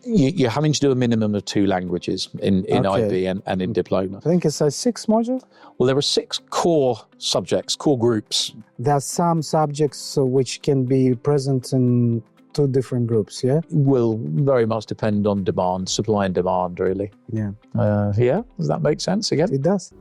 You're having to do a minimum of 2 languages in IB and in Diploma. I think it's a 6 module? Well, there are 6 core subjects, core groups. There are some subjects which can be present in 2 different groups, yeah? Will very much depend on demand, supply and demand, really. Yeah. Yeah, does that make sense again? It does.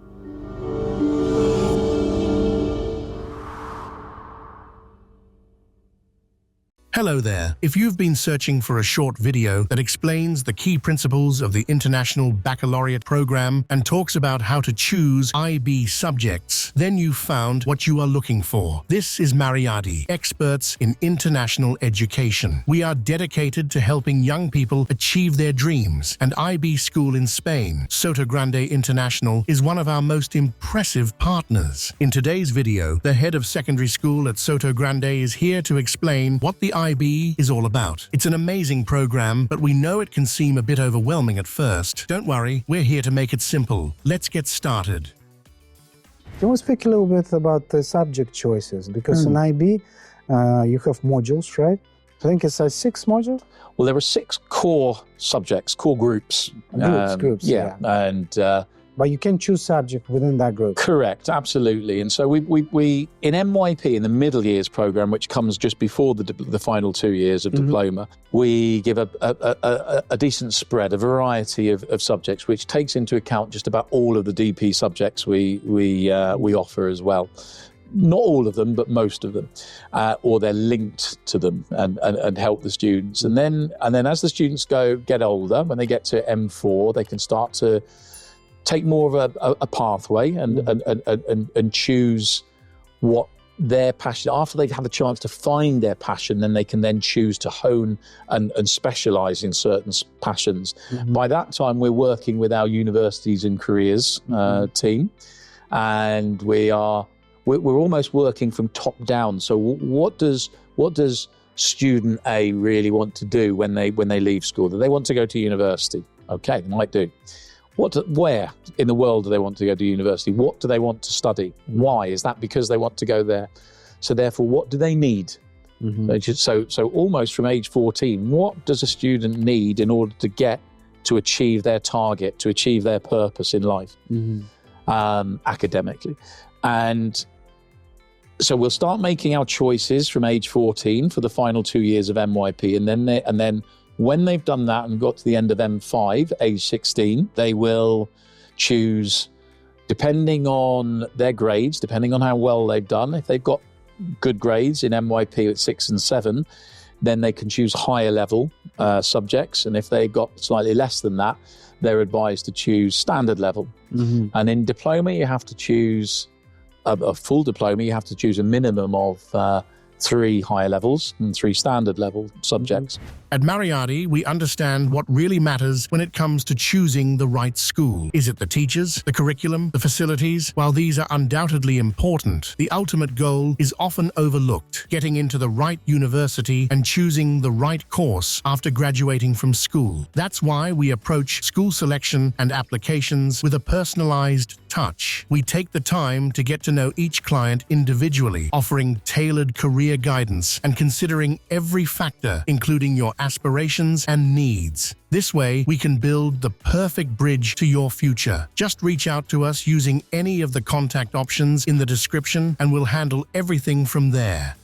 Hello there. If you've been searching for a short video that explains the key principles of the International Baccalaureate program and talks about how to choose IB subjects, then you've found what you are looking for. This is Maryadi, experts in international education. We are dedicated to helping young people achieve their dreams, and IB School in Spain, Sotogrande International, is one of our most impressive partners. In today's video, the head of secondary school at Sotogrande is here to explain what the IB is all about. It's an amazing program, but we know it can seem a bit overwhelming at first. Don't worry, we're here to make it simple. Let's get started. Can we speak a little bit about the subject choices? Because in IB, you have modules, right? I think it's a 6 module? Well, there are 6 core subjects, core groups. Groups, yeah. And but you can choose subject within that group. Correct, absolutely. And so we in MYP, in the middle years program, which comes just before the final 2 years of diploma, we give a decent spread, a variety of subjects, which takes into account just about all of the DP subjects we offer as well. Not all of them, but most of them, or they're linked to them and help the students. And then as the students get older, when they get to M4, they can start to take more of a pathway and choose what their passion. After they've had a chance to find their passion, then they can then choose to hone and specialise in certain passions. By that time, we're working with our universities and careers team, and we're almost working from top down. So what does student A really want to do when they leave school? Do they want to go to university? Okay, they might do. Where in the world do they want to go to university? What do they want to study? Why? Is that because they want to go there? So therefore, what do they need? So almost from age 14, what does a student need in order to achieve their target, to achieve their purpose in life, academically? And so we'll start making our choices from age 14 for the final 2 years of MYP, and then when they've done that and got to the end of M5, age 16, they will choose, depending on their grades, depending on how well they've done. If they've got good grades in MYP at 6 and 7, then they can choose higher level subjects. And if they've got slightly less than that, they're advised to choose standard level. And in diploma, you have to choose a full diploma. You have to choose a minimum of 3 higher levels and 3 standard level subjects. At Maryadi, we understand what really matters when it comes to choosing the right school. Is it the teachers, the curriculum, the facilities? While these are undoubtedly important, the ultimate goal is often overlooked: getting into the right university and choosing the right course after graduating from school. That's why we approach school selection and applications with a personalized touch. We take the time to get to know each client individually, offering tailored career guidance and considering every factor, including your aspirations and needs. This way, we can build the perfect bridge to your future. Just reach out to us using any of the contact options in the description, and we'll handle everything from there.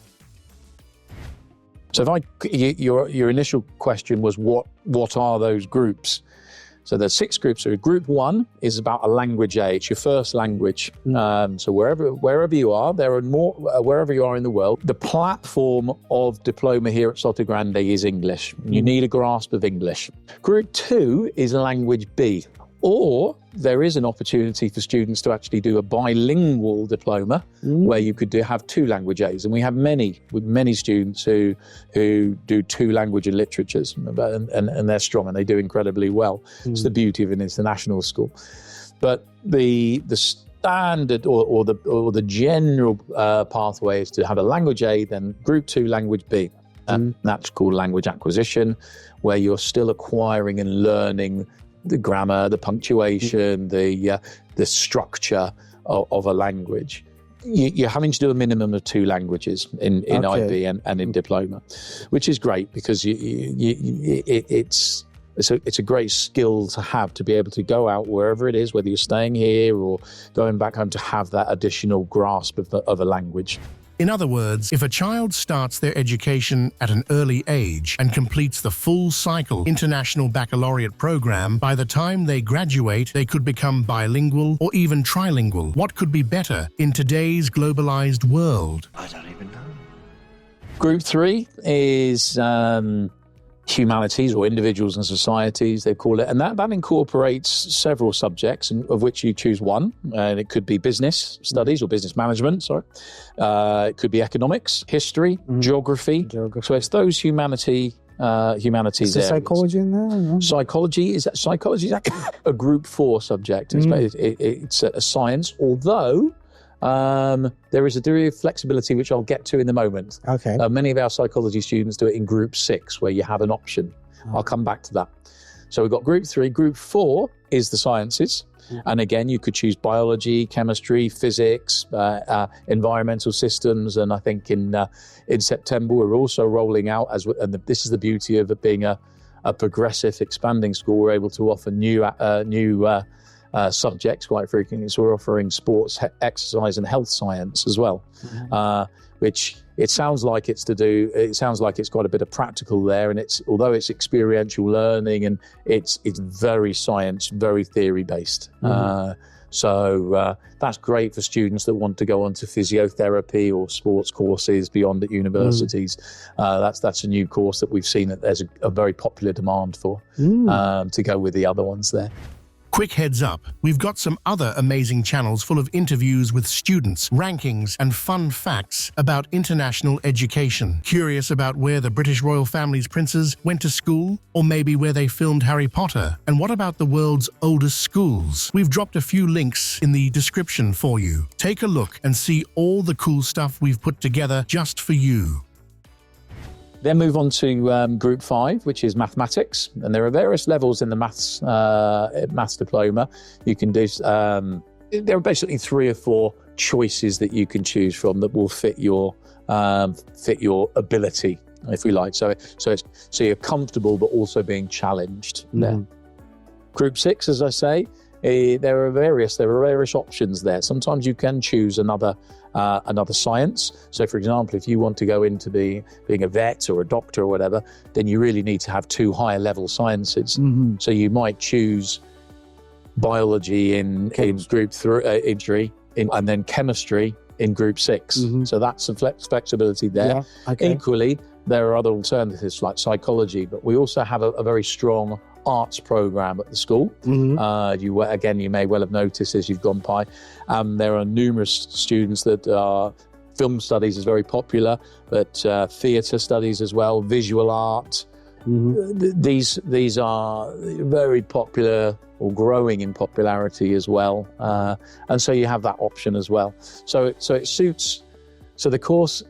So your initial question was what are those groups? So there's 6 groups. So group 1 is about a language A. It's your first language. So wherever you are, there are more, wherever you are in the world, the platform of diploma here at Sotogrande is English. You need a grasp of English. Group 2 is language B. Or there is an opportunity for students to actually do a bilingual diploma where you could have 2 language A's. And we have many students who do 2 language and literatures, and they're strong and they do incredibly well. It's the beauty of an international school. But the standard or the general pathway is to have a language A, then group 2 language B. And that's called language acquisition, where you're still acquiring and learning the grammar, the punctuation, the structure of a language. You're having to do a minimum of 2 languages in IB and in diploma, which is great because it's it's a great skill to have, to be able to go out wherever it is, whether you're staying here or going back home, to have that additional grasp of a language. In other words, if a child starts their education at an early age and completes the full cycle International Baccalaureate program, by the time they graduate, they could become bilingual or even trilingual. What could be better in today's globalized world? I don't even know. Group 3 is humanities, or individuals and societies, they call it. And that incorporates several subjects, of which you choose one. And it could be business studies or business management, it could be economics, history, geography. So it's those humanities Is there psychology in there? No? Psychology is a group 4 subject. It's a science, although there is a degree of flexibility, which I'll get to in a moment. Okay. Many of our psychology students do it in group 6, where you have an option. I'll come back to that. So we've got group 3. Group 4 is the sciences. And again, you could choose biology, chemistry, physics, environmental systems. And I think in September, we're also rolling out, and this is the beauty of it being a progressive, expanding school, we're able to offer new subjects quite frequently. So we're offering sports, exercise and health science as well, which it sounds like it's got a bit of practical there, and although it's experiential learning, and it's very science, very theory based. So that's great for students that want to go on to physiotherapy or sports courses beyond at universities. That's a new course that we've seen that there's a very popular demand for, to go with the other ones there. Quick heads up, we've got some other amazing channels full of interviews with students, rankings, and fun facts about international education. Curious about where the British royal family's princes went to school? Or maybe where they filmed Harry Potter? And what about the world's oldest schools? We've dropped a few links in the description for you. Take a look and see all the cool stuff we've put together just for you. Then move on to Group 5, which is mathematics. And there are various levels in the maths diploma. You can do, there are basically 3 or 4 choices that you can choose from that will fit your ability, if we like. So you're comfortable, but also being challenged there. Group 6, as I say, there are various options there. Sometimes you can choose another science. So, for example, if you want to go into being a vet or a doctor or whatever, then you really need to have 2 higher level sciences. So you might choose biology in Group 3, and then chemistry in Group 6. So that's some flexibility there. Yeah, okay. Equally, there are other alternatives like psychology, but we also have a very strong arts program at the school. You may well have noticed as you've gone by. There are numerous students that are film studies is very popular, but theatre studies as well, visual art. These are very popular or growing in popularity as well, and so you have that option as well. So it suits. So the course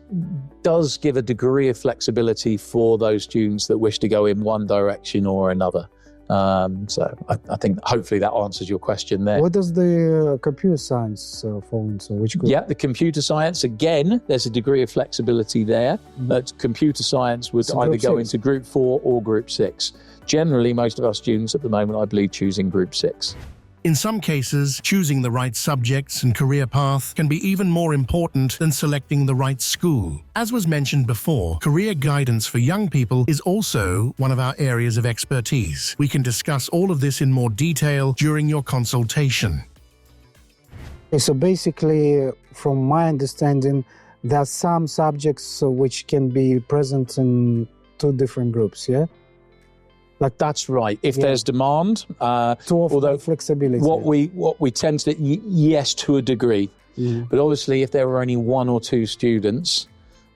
does give a degree of flexibility for those students that wish to go in one direction or another. So I think hopefully that answers your question there. What does the computer science fall into? Which group? Yeah, the computer science, again, there's a degree of flexibility there. But computer science would either go into Group 4 or Group 6. Generally, most of our students at the moment, I believe, choosing Group 6. In some cases, choosing the right subjects and career path can be even more important than selecting the right school. As was mentioned before, career guidance for young people is also one of our areas of expertise. We can discuss all of this in more detail during your consultation. Okay, so basically, from my understanding, there are some subjects which can be present in 2 different groups, yeah? That's right. If there's demand, to offer flexibility. What we tend to yes, to a degree, but obviously if there are only 1 or 2 students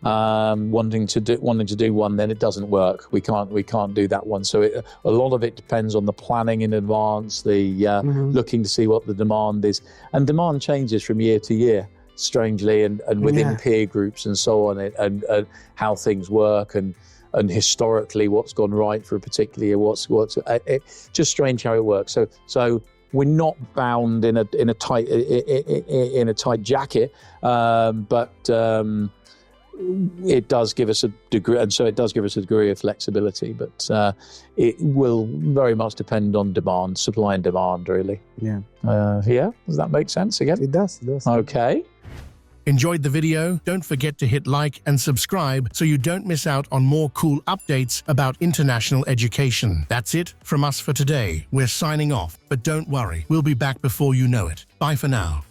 wanting to do one, then it doesn't work. We can't do that one. So a lot of it depends on the planning in advance, the looking to see what the demand is, and demand changes from year to year, strangely, and within peer groups and so on, and how things work and historically what's gone right for a particular year, what's just strange how it works. So we're not bound in a tight jacket, but it does give us a degree, and so it does give us a degree of flexibility, but it will very much depend on demand, supply and demand, really. Yeah. Yeah, does that make sense again? It does. It does. Okay. Enjoyed the video? Don't forget to hit like and subscribe so you don't miss out on more cool updates about international education. That's it from us for today. We're signing off, but don't worry, we'll be back before you know it. Bye for now.